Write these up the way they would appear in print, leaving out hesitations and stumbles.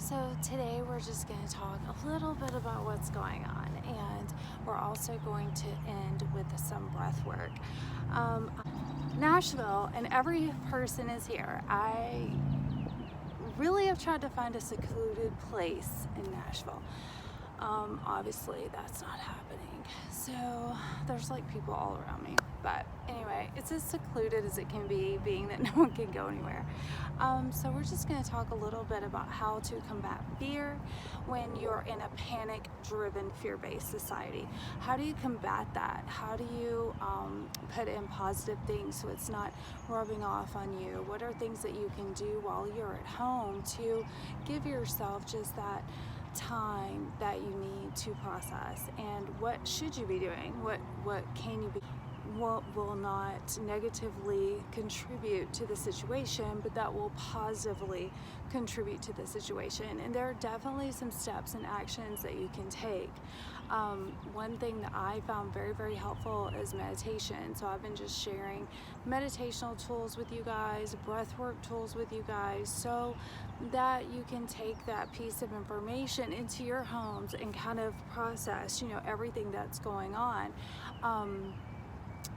So today we're just going to talk a little bit about what's going on, and we're also going to end with some breath work. Nashville, and every person is here. I really have tried to find a secluded place in Nashville. Obviously that's not happening, so there's like people all around me, but anyway, it's as secluded as it can be, being that no one can go anywhere. So we're just going to talk a little bit about how to combat fear when you're in a panic driven, fear-based society. How do you combat that? How do you put in positive things so it's not rubbing off on you? What are things that you can do while you're at home to give yourself just that time that you need to process? And what should you be doing? What can you be? What will not negatively contribute to the situation, but that will positively contribute to the situation? And there are definitely some steps and actions that you can take. One thing that I found very, very helpful is meditation. So I've been just sharing meditational tools with you guys, breathwork tools with you guys, so that you can take that piece of information into your homes and kind of process, everything that's going on.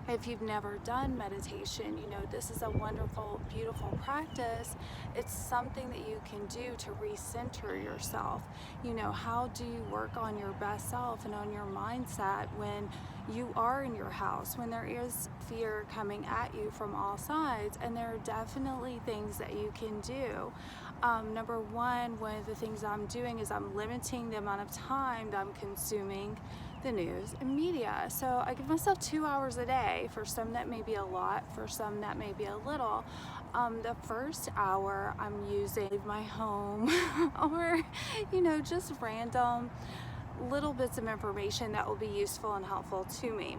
If you've never done meditation, this is a wonderful, beautiful practice. It's something that you can do to recenter yourself. How do you work on your best self and on your mindset when you are in your house, when there is fear coming at you from all sides? And there are definitely things that you can do. Number one of the things I'm doing is I'm limiting the amount of time that I'm consuming the news and media. So I give myself 2 hours a day. For some that may be a lot, for some that may be a little. The first hour I'm using my home or just random little bits of information that will be useful and helpful to me.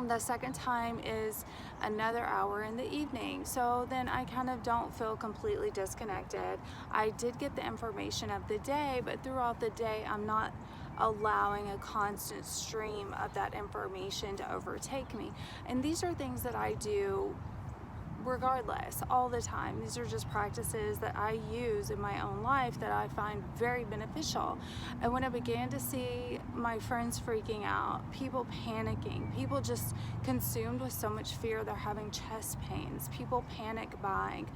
The second time is another hour in the evening, so then I kind of don't feel completely disconnected. I did get the information of the day, but throughout the day I'm not allowing a constant stream of that information to overtake me. And these are things that I do regardless, all the time. These are just practices that I use in my own life that I find very beneficial. And when I began to see my friends freaking out, people panicking, people just consumed with so much fear they're having chest pains, people panic buying,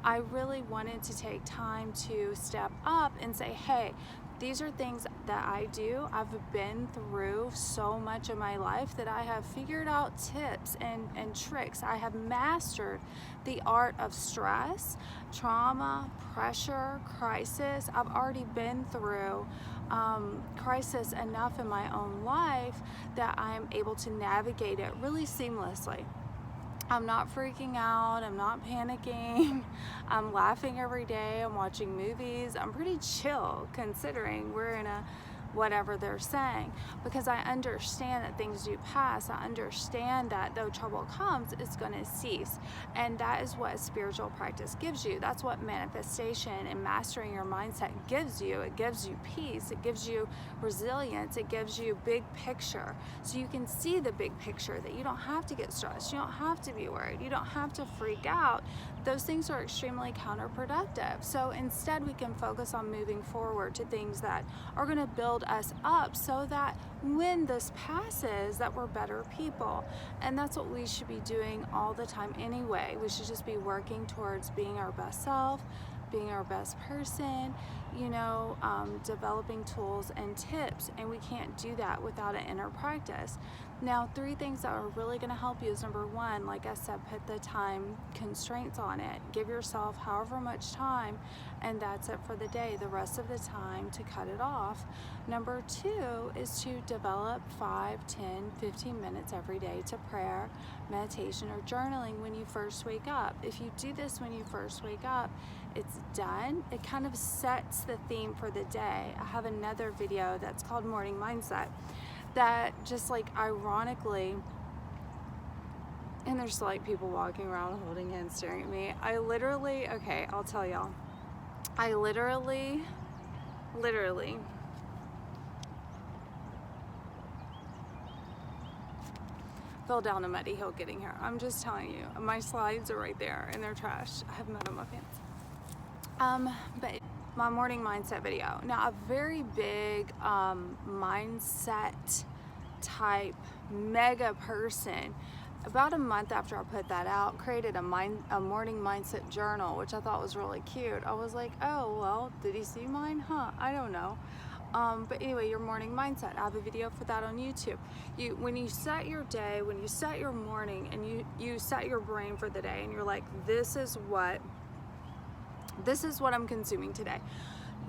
I really wanted to take time to step up and say, hey, these are things that I do. I've been through so much of my life that I have figured out tips and tricks. I have mastered the art of stress, trauma, pressure, crisis. I've already been through crisis enough in my own life that I'm able to navigate it really seamlessly. I'm not freaking out, I'm not panicking, I'm laughing every day, I'm watching movies. I'm pretty chill considering we're in a whatever they're saying, because I understand that things do pass. I understand that though trouble comes, it's going to cease. And that is what spiritual practice gives you. That's what manifestation and mastering your mindset gives you. It gives you peace, it gives you resilience, it gives you big picture. So you can see the big picture, that you don't have to get stressed, you don't have to be worried, you don't have to freak out. Those things are extremely counterproductive. So instead we can focus on moving forward to things that are going to build us up, so that when this passes, that we're better people. And that's what we should be doing all the time anyway. We should just be working towards being our best self, being our best person, developing tools and tips. And we can't do that without an inner practice. Now, 3 things that are really going to help you is, number 1, like I said, put the time constraints on it. Give yourself however much time, and that's it for the day. The rest of the time to cut it off. Number 2 is to develop 5, 10, 15 minutes every day to prayer, meditation, or journaling when you first wake up. If you do this when you first wake up, it's done. It kind of sets the theme for the day. I have another video that's called Morning Mindset that just ironically, and there's people walking around holding hands staring at me. I'll tell y'all. I literally fell down a muddy hill getting here. I'm just telling you. My slides are right there and they're trash. I have mud on my pants. But my morning mindset video. Now, a very big mindset type mega person, about a month after I put that out, created a morning mindset journal, which I thought was really cute. I was like, oh, well, did he see mine? Huh, I don't know. But anyway, your morning mindset, I have a video for that on YouTube. When you set your day, when you set your morning, and you set your brain for the day, and you're like, this is what I'm consuming today,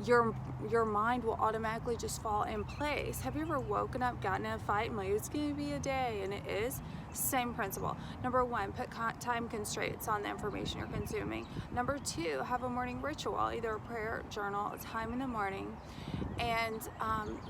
your mind will automatically just fall in place. Have you ever woken up, gotten in a fight, and like, it's gonna be a day, and it is? Same principle. Number one, put time constraints on the information you're consuming. Number two, have a morning ritual, either a prayer, journal, a time in the morning, and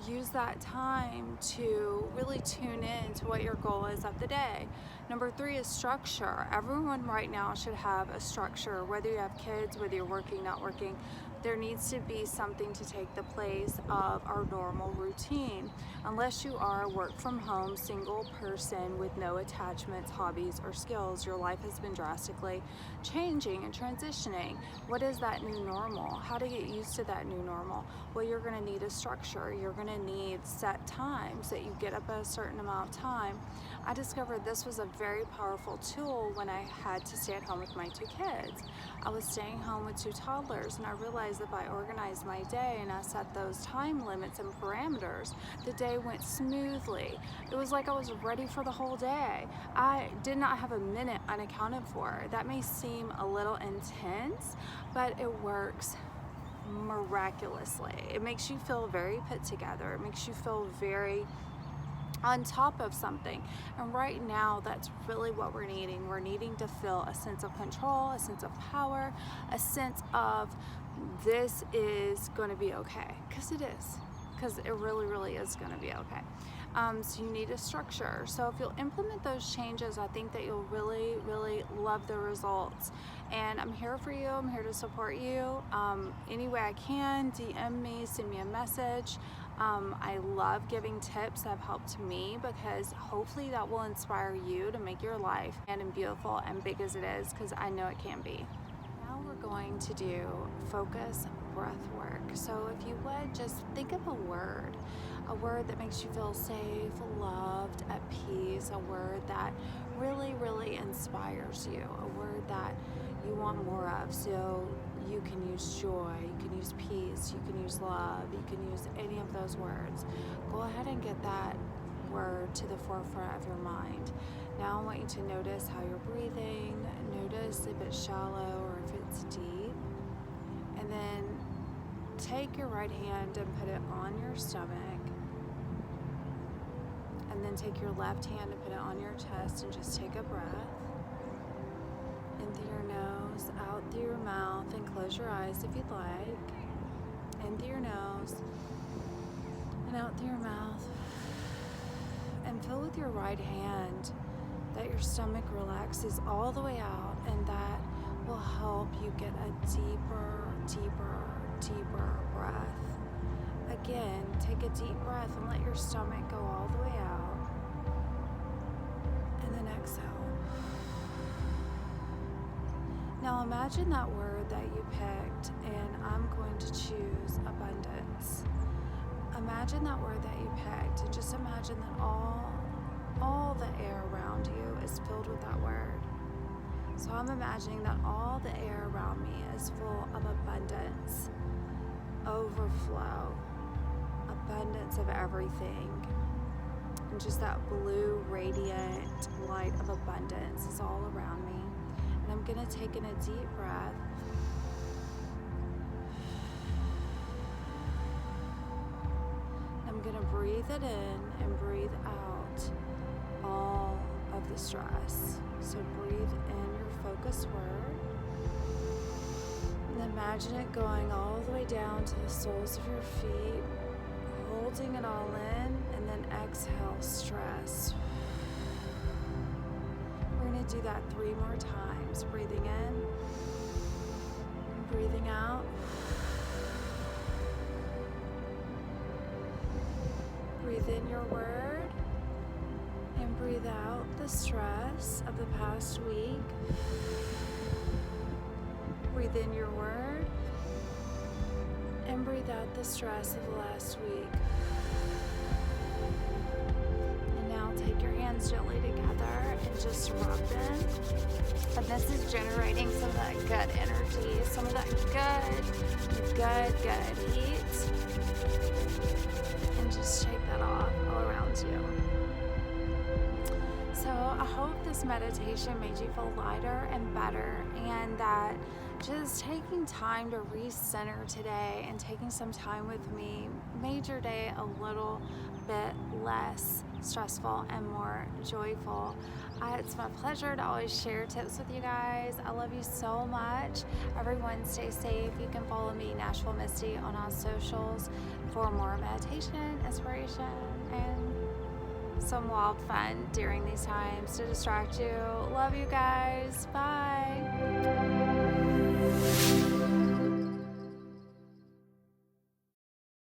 use that time to really tune in to what your goal is of the day. Number three is structure. Everyone right now should have a structure, whether you have kids, whether you're working, not working. There needs to be something to take the place of our normal routine. Unless you are a work from home single person with no attachments, hobbies, or skills, your life has been drastically changing and transitioning. What is that new normal? How to get used to that new normal? Well, you're gonna need a structure. You're gonna need set times that you get up at a certain amount of time. I discovered this was a very powerful tool when I had to stay at home with my two kids. I was staying home with two toddlers, and I realized if I organized my day and I set those time limits and parameters, the day went smoothly. It was like I was ready for the whole day. I did not have a minute unaccounted for. That may seem a little intense, but it works miraculously. It makes you feel very put together. It makes you feel very on top of something. And right now, that's really what we're needing. We're needing to feel a sense of control, a sense of power, a sense of this is going to be okay, because it is, because it really, really is going to be okay. So you need a structure. So if you'll implement those changes, I think that you'll really, really love the results. And I'm here for you. I'm here to support you any way I can. DM me, send me a message. I love giving tips that have helped me, because hopefully that will inspire you to make your life and beautiful and big as it is, because I know it can be. Now we're going to do focus breath work. So if you would, just think of a word that makes you feel safe, loved, at peace, a word that really, really inspires you, a word that you want more of. So you can use joy, you can use peace, you can use love, you can use any of those words. Go ahead and get that word to the forefront of your mind. Now I want you to notice how you're breathing. Notice if it's shallow or if it's deep. And then take your right hand and put it on your stomach. And then take your left hand and put it on your chest, and just take a breath. In through your nose, out through your mouth, and close your eyes if you'd like. In through your nose, and out through your mouth. And feel with your right hand that your stomach relaxes all the way out, and that will help you get a deeper, deeper, deeper breath. Again, take a deep breath and let your stomach go all the way out. And then exhale. Now imagine that word that you picked, and I'm going to choose abundance. Imagine that word that you picked, and just imagine that all the air around you is filled with that word. So I'm imagining that all the air around me is full of abundance, overflow, abundance of everything. And just that blue radiant light of abundance is all around me. And I'm going to take in a deep breath. I'm going to breathe it in and breathe out all of the stress. So breathe in your focus word. And imagine it going all the way down to the soles of your feet, holding it all in, and then exhale stress. We're going to do that 3 more times. Breathing in and breathing out. Breathe in your word and breathe out the stress of the past week. Breathe in your word And breathe out the stress of the last week. And now take your hands gently together and just rub them. And this is generating some of that good energy, some of that good heat. And just shake that off all around you. So I hope this meditation made you feel lighter and better, and that just taking time to recenter today and taking some time with me made your day a little bit less stressful and more joyful. It's my pleasure to always share tips with you guys. I love you so much. Everyone stay safe. You can follow me, Nashville Misty, on all socials for more meditation, inspiration, and some wild fun during these times to distract you. Love you guys. Bye.